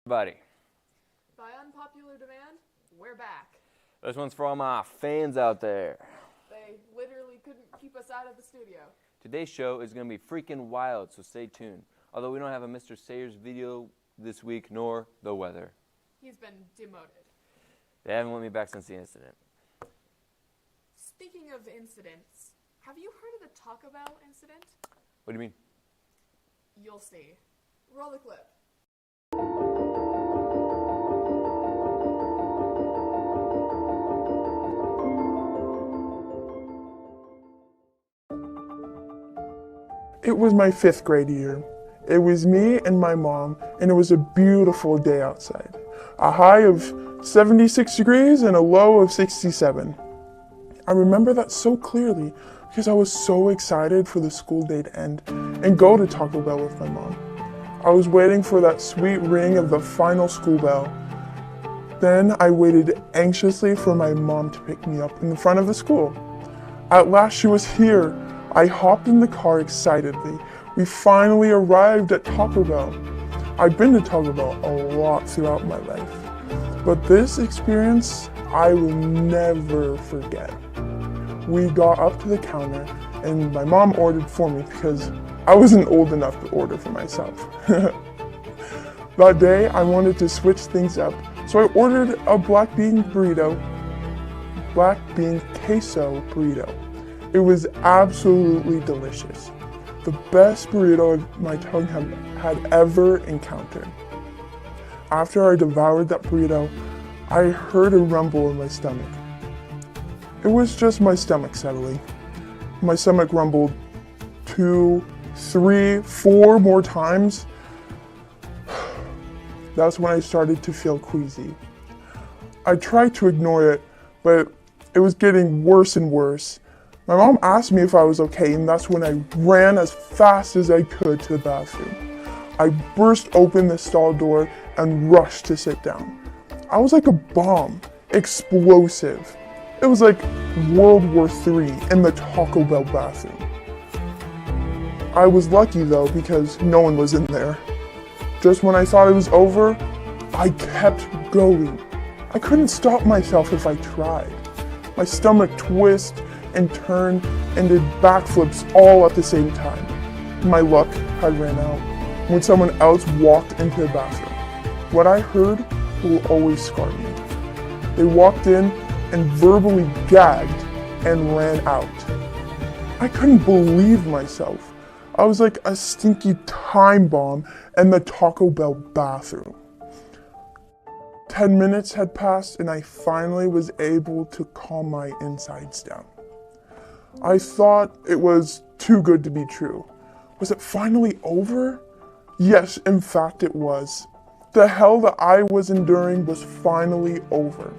Buddy, By unpopular demand, we're back. this one's for all my fans out there. They literally couldn't keep us out of the studio. Today's show is going to be freaking wild, so stay tuned. Although we don't have a Mr. Sayers video this week, nor the weather. He's been demoted. They haven't let me back since the incident. Speaking of incidents, have you heard of the Taco Bell incident? What do you mean? You'll see. Roll the clip. It was my 5th grade year. It was me and my mom, and it was a beautiful day outside. A high of 76 degrees and a low of 67. I remember that so clearly because I was so excited for the school day to end and go to Taco Bell with my mom. I was waiting for that sweet ring of the final school bell. Then I waited anxiously for my mom to pick me up in the front of the school. At last she was here. I hopped in the car excitedly. We finally arrived at Taco Bell. I've been to Taco Bell a lot throughout my life, but this experience I will never forget. We got up to the counter and my mom ordered for me because I wasn't old enough to order for myself. That day I wanted to switch things up, so I ordered a black bean queso burrito. It was absolutely delicious. The best burrito my tongue had ever encountered. After I devoured that burrito, I heard a rumble in my stomach. It was just my stomach settling. My stomach rumbled 2, 3, 4 more times. That's when I started to feel queasy. I tried to ignore it, but it was getting worse and worse. My mom asked me if I was okay, and that's when I ran as fast as I could to the bathroom. I burst open the stall door and rushed to sit down. I was like a bomb, explosive. It was like World War III in the Taco Bell bathroom. I was lucky though because no one was in there. Just when I thought it was over, I kept going. I couldn't stop myself if I tried. My stomach twisted and turned and did backflips all at the same time. My luck had ran out when someone else walked into the bathroom. What I heard will always scar me. They walked in and verbally gagged and ran out. I couldn't believe myself. I was like a stinky time bomb in the Taco Bell bathroom. 10 minutes had passed and I finally was able to calm my insides down. I thought it was too good to be true. Was it finally over? Yes, in fact it was. The hell that I was enduring was finally over.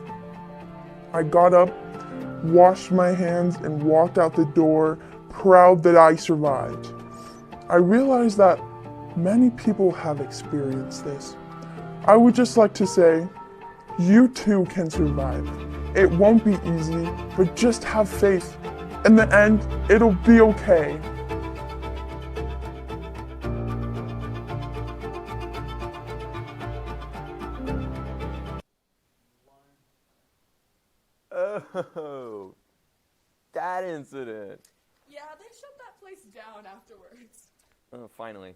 I got up, washed my hands, and walked out the door, proud that I survived. I realized that many people have experienced this. I would just like to say, you too can survive. It won't be easy, but just have faith. In the end, it'll be okay. Oh, that incident. Yeah, they shut that place down afterwards. Oh, finally.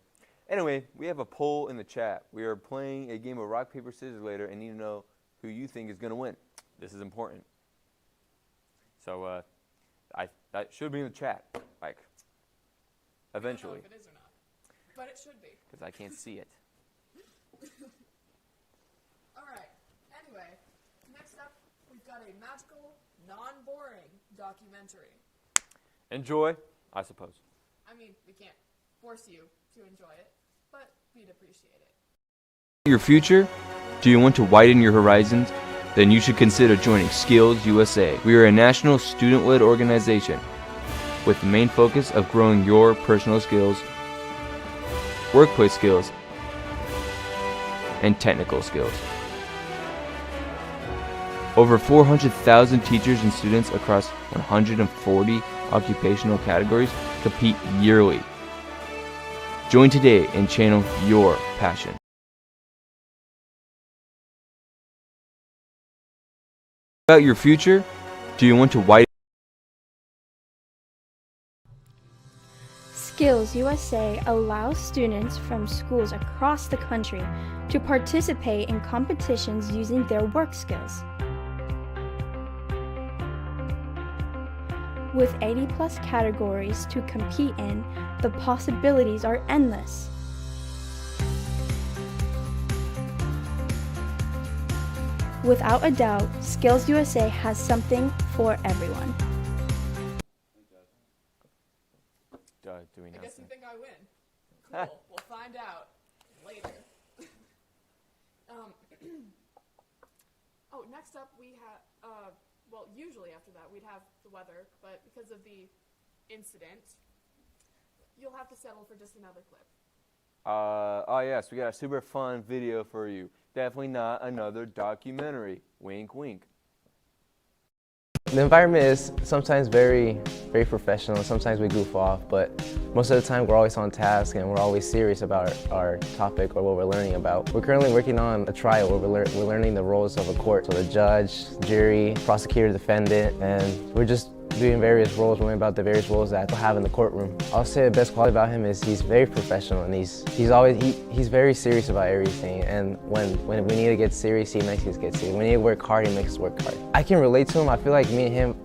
Anyway, we have a poll in the chat. We are playing a game of rock, paper, scissors later and need to know who you think is going to win. This is important. So, that should be in the chat, like, eventually. I don't know if it is or not, but it should be. Because I can't see it. Alright, anyway, next up, we've got a magical, non-boring documentary. Enjoy, I suppose. I mean, we can't force you to enjoy it, but we'd appreciate it. Your future? Do you want to widen your horizons? Then you should consider joining Skills USA. We are a national student-led organization with the main focus of growing your personal skills, workplace skills, and technical skills. Over 400,000 teachers and students across 140 occupational categories compete yearly. Join today and channel your passion. about your future? Do you want to widen? Skills USA allows students from schools across the country to participate in competitions using their work skills. With 80+ categories to compete in, the possibilities are endless. Without a doubt, Skills USA has something for everyone. Do we know? I guess you think I win. Cool. We'll find out later. Oh, next up we have, well, usually after that we'd have the weather, but because of the incident, you'll have to settle for just another clip. Oh yes, we got a super fun video for you. Definitely not another documentary. Wink, wink. The environment is sometimes very professional. Sometimes we goof off, but most of the time we're always on task and we're always serious about our topic or what we're learning about. We're currently working on a trial where we're learning the roles of a court. So the judge, jury, prosecutor, defendant, and we're just doing various roles, learning about the various roles that we'll have in the courtroom. I'll say the best quality about him is he's very professional and he's very serious about everything. And when we need to get serious, he makes us get serious. When we need to work hard, he makes us work hard. I can relate to him. I feel like me and him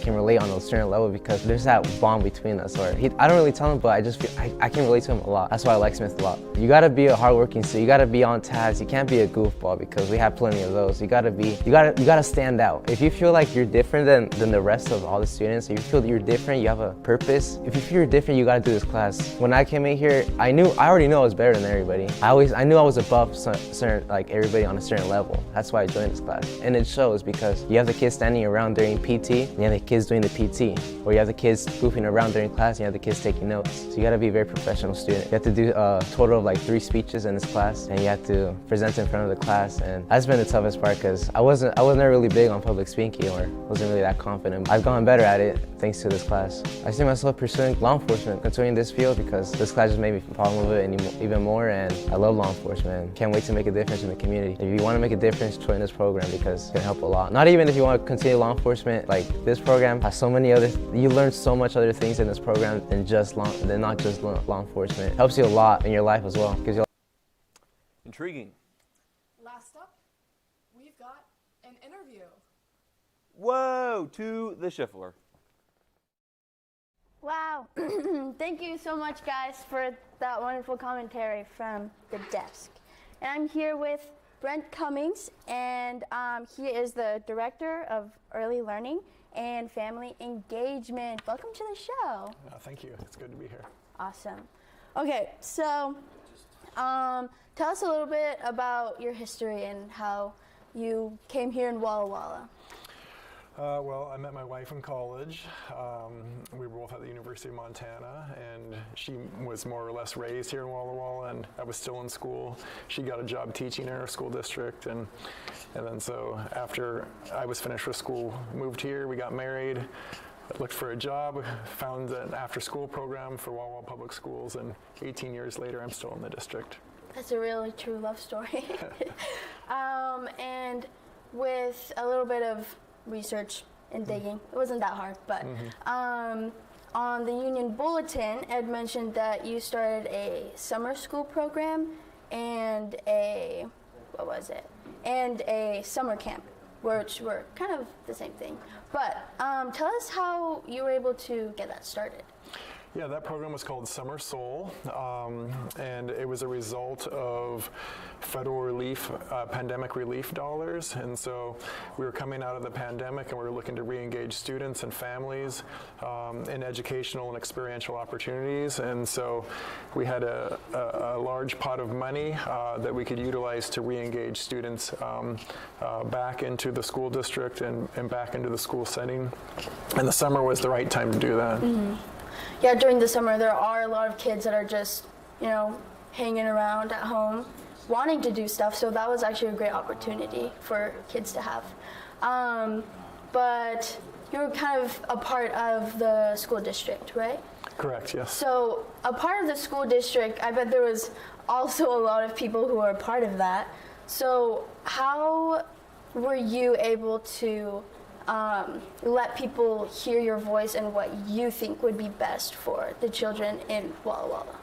can relate on a certain level because there's that bond between us. Or I don't really tell him, but I just feel I can relate to him a lot. That's why I like Smith a lot. You gotta be a hardworking student. You gotta be on task. You can't be a goofball because we have plenty of those. You gotta stand out. If you feel like you're different than the rest of all the students, if you feel that you're different, you have a purpose. If you feel you're different, you gotta do this class. When I came in here, I already knew I was better than everybody. I knew I was above certain everybody on a certain level. That's why I joined this class, and it shows because you have the kids standing around during PT, and you have the kids doing the PT. Or you have the kids goofing around during class and you have the kids taking notes. So you gotta be a very professional student. You have to do a total of like 3 speeches in this class and you have to present in front of the class, and that's been the toughest part because I was never really big on public speaking or wasn't really that confident. I've gotten better at it thanks to this class. I see myself pursuing law enforcement, continuing this field because this class just made me fall in love with it even more, and I love law enforcement. Can't wait to make a difference in the community. If you want to make a difference, join this program because it can help a lot. Not even if you want to continue law enforcement, like this program has so many you learn so much other things in this program than not just law enforcement. It helps you a lot in your life as well. Intriguing. Last up, we've got an interview. Whoa, to the Schiffler. Wow. Thank you so much, guys, for that wonderful commentary from the desk. And I'm here with Brent Cummings, and he is the Director of Early Learning and Family Engagement. Welcome to the show. Thank you. It's good to be here. Awesome. Okay, so tell us a little bit about your history and how you came here in Walla Walla. Well, I met my wife in college. We were both at the University of Montana, and she was more or less raised here in Walla Walla, and I was still in school. She got a job teaching in our school district, and then so after I was finished with school, moved here, we got married, looked for a job, found an after-school program for Walla Walla Public Schools, and 18 years later, I'm still in the district. That's a really true love story. And with a little bit of research and digging, it wasn't that hard, but on the Union Bulletin, Ed mentioned that you started a summer school program and a summer camp, which were kind of the same thing. But tell us how you were able to get that started. Yeah, that program was called Summer Soul, and it was a result of federal relief, pandemic relief dollars. And so we were coming out of the pandemic and we were looking to re-engage students and families in educational and experiential opportunities. And so we had a large pot of money that we could utilize to re-engage students back into the school district and back into the school setting. And the summer was the right time to do that. Mm-hmm. Yeah, during the summer, there are a lot of kids that are just, hanging around at home, wanting to do stuff. So that was actually a great opportunity for kids to have. But you were kind of a part of the school district, right? Correct, yes. So a part of the school district, I bet there was also a lot of people who were a part of that. So how were you able to let people hear your voice and what you think would be best for the children in Walla Walla?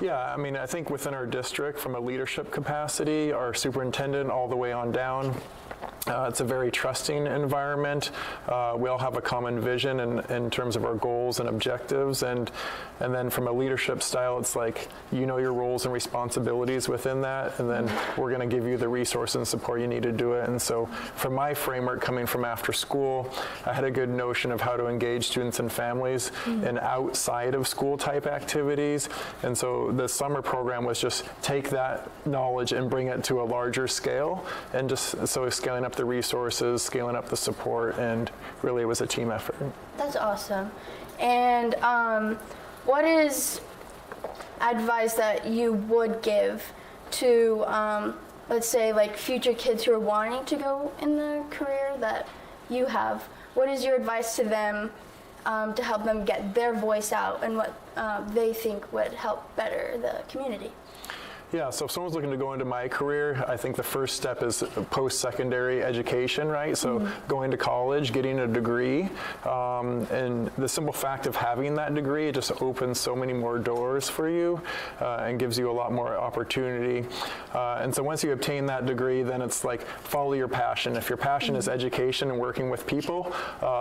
Yeah, I mean, I think within our district, from a leadership capacity, our superintendent all the way on down, it's a very trusting environment. We all have a common vision in terms of our goals and objectives, and then from a leadership style, it's like you know your roles and responsibilities within that, and then we're going to give you the resources and support you need to do it. And so from my framework coming from after school, I had a good notion of how to engage students and families in outside of school type activities. And so the summer program was just take that knowledge and bring it to a larger scale, and just so scaling up the resources, scaling up the support, and really it was a team effort. That's awesome. And what is advice that you would give to, let's say, like future kids who are wanting to go in the career that you have? What is your advice to them to help them get their voice out and what they think would help better the community? Yeah, so if someone's looking to go into my career, I think the first step is post-secondary education, right? So going to college, getting a degree, and the simple fact of having that degree, it just opens so many more doors for you and gives you a lot more opportunity. And so once you obtain that degree, then it's like follow your passion. If your passion is education and working with people,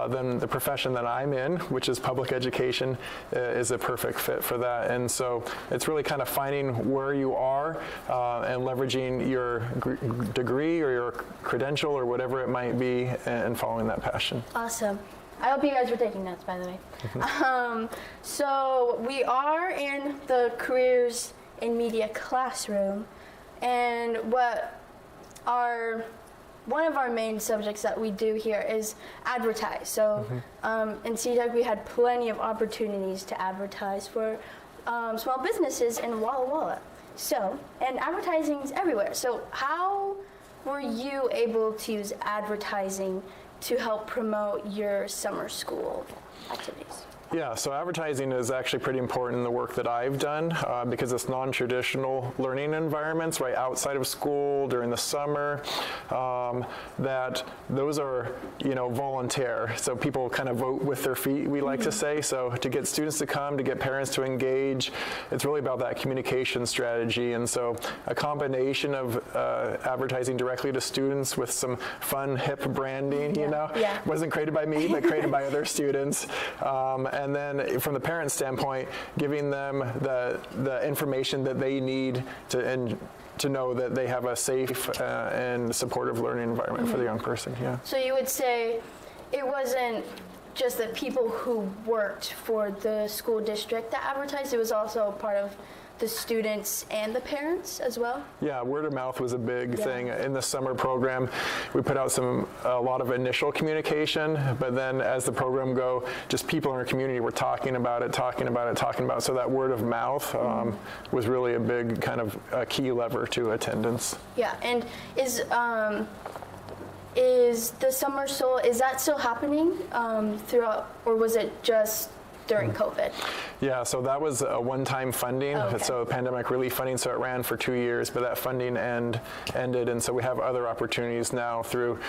then the profession that I'm in, which is public education, is a perfect fit for that. And so it's really kind of finding where you are and leveraging your degree or your credential or whatever it might be and following that passion. Awesome. I hope you guys were taking notes, by the way. So we are in the Careers in Media classroom, and one of our main subjects that we do here is advertise. So in SEATech we had plenty of opportunities to advertise for small businesses in Walla Walla. So, and advertising is everywhere. So how were you able to use advertising to help promote your summer school activities? Yeah, so advertising is actually pretty important in the work that I've done because it's non-traditional learning environments, right, outside of school during the summer, that those are, volunteer. So people kind of vote with their feet, we like to say. So to get students to come, to get parents to engage, it's really about that communication strategy. And so a combination of advertising directly to students with some fun, hip branding, wasn't created by me, but created by other students. And then from the parent standpoint, giving them the information that they need to know that they have a safe and supportive learning environment for the young person. Yeah. So you would say it wasn't just the people who worked for the school district that advertised, it was also part of the students and the parents as well? Yeah, word of mouth was a big thing. In the summer program, we put out a lot of initial communication, but then as the program go, just people in our community were talking about it. So that word of mouth was really a big kind of a key lever to attendance. Yeah, and is the Summer Soul, is that still happening throughout, or was it just during COVID? Yeah, so that was a one-time funding, so pandemic relief funding, so it ran for 2 years, but that funding ended, and so we have other opportunities now through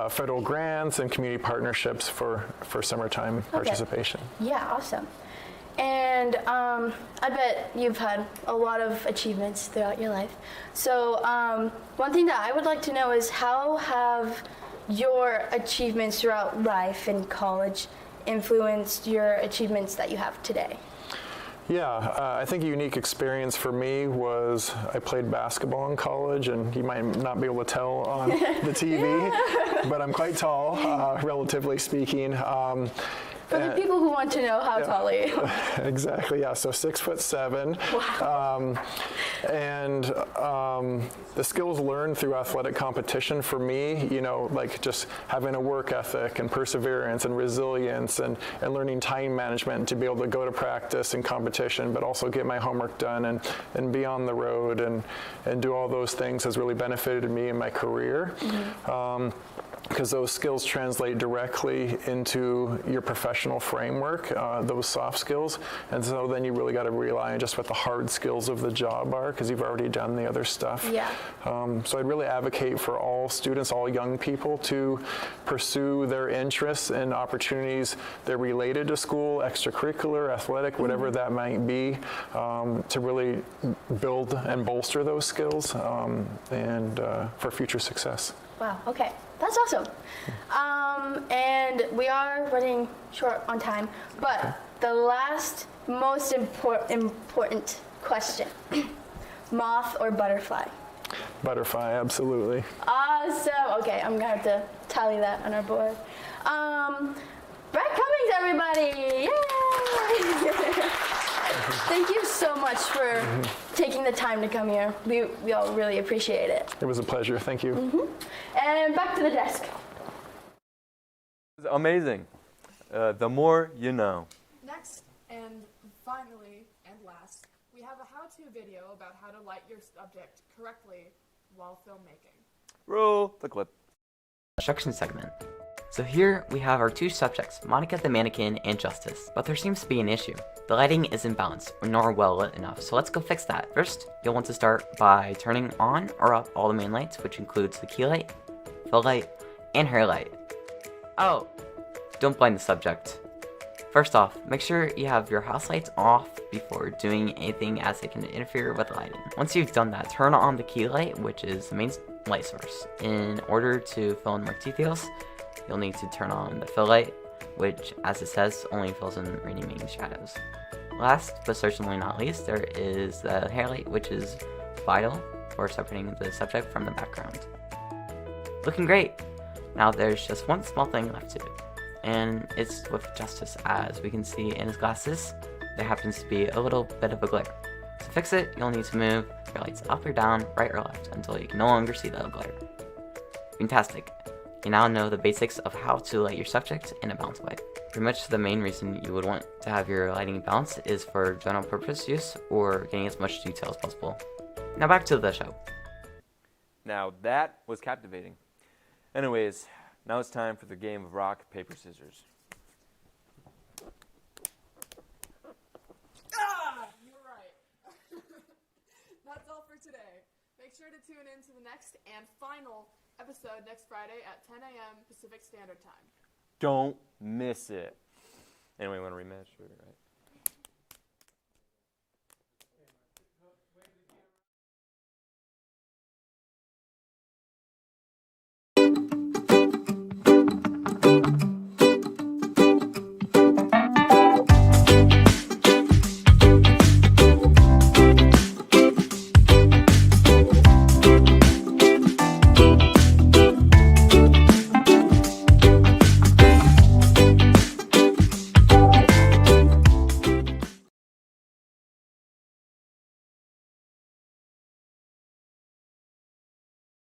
federal grants and community partnerships for summertime participation. Yeah, awesome. And I bet you've had a lot of achievements throughout your life. So one thing that I would like to know is how have your achievements throughout life and college influenced your achievements that you have today? Yeah, I think a unique experience for me was I played basketball in college, and you might not be able to tell on the TV, but I'm quite tall, relatively speaking. For the people who want to know how tall are you? Exactly, yeah, so 6'7". Wow. And the skills learned through athletic competition for me, like just having a work ethic and perseverance and resilience and learning time management to be able to go to practice and competition, but also get my homework done and be on the road and do all those things has really benefited me in my career. because those skills translate directly into your professional framework, those soft skills. And so then you really got to rely on just what the hard skills of the job are, because you've already done the other stuff. Yeah. So I'd really advocate for all students, all young people, to pursue their interests and opportunities that are related to school, extracurricular, athletic, whatever that might be, to really build and bolster those skills and for future success. Wow, okay. That's awesome. And we are running short on time, but the last most important question, moth or butterfly? Butterfly, absolutely. Awesome. Okay, I'm gonna have to tally that on our board. Brett Cummings, everybody! Yay! Thank you so much for taking the time to come here. We all really appreciate it. It was a pleasure. Thank you. And back to the desk. Amazing. The more you know. Next, and finally, and last, we have a how-to video about how to light your subject correctly while filmmaking. Roll the clip. Instruction segment. So here we have our two subjects, Monica the mannequin and Justice, but there seems to be an issue. The lighting isn't balanced nor well lit enough, so let's go fix that. First, you'll want to start by turning on or up all the main lights, which includes the key light, fill light, and hair light. Oh, don't blind the subject. First off, make sure you have your house lights off before doing anything, as they can interfere with lighting. Once you've done that, turn on the key light, which is the main light source. In order to fill in more details, you'll need to turn on the fill light, which, as it says, only fills in remaining shadows. Last, but certainly not least, there is the hair light, which is vital for separating the subject from the background. Looking great! Now there's just one small thing left to do, and it's with Justice. As we can see in his glasses, there happens to be a little bit of a glare. To fix it, you'll need to move your lights up or down, right or left, until you can no longer see the glare. Fantastic! You now know the basics of how to light your subject in a balanced way. Pretty much the main reason you would want to have your lighting balanced is for general purpose use or getting as much detail as possible. Now back to the show. Now that was captivating. Anyways, now it's time for the game of rock, paper, scissors. You were right. That's all for today. Make sure to tune in to the next and final episode next Friday at 10 a.m. Pacific Standard Time. Don't miss it. Anyway, want to rematch? Right.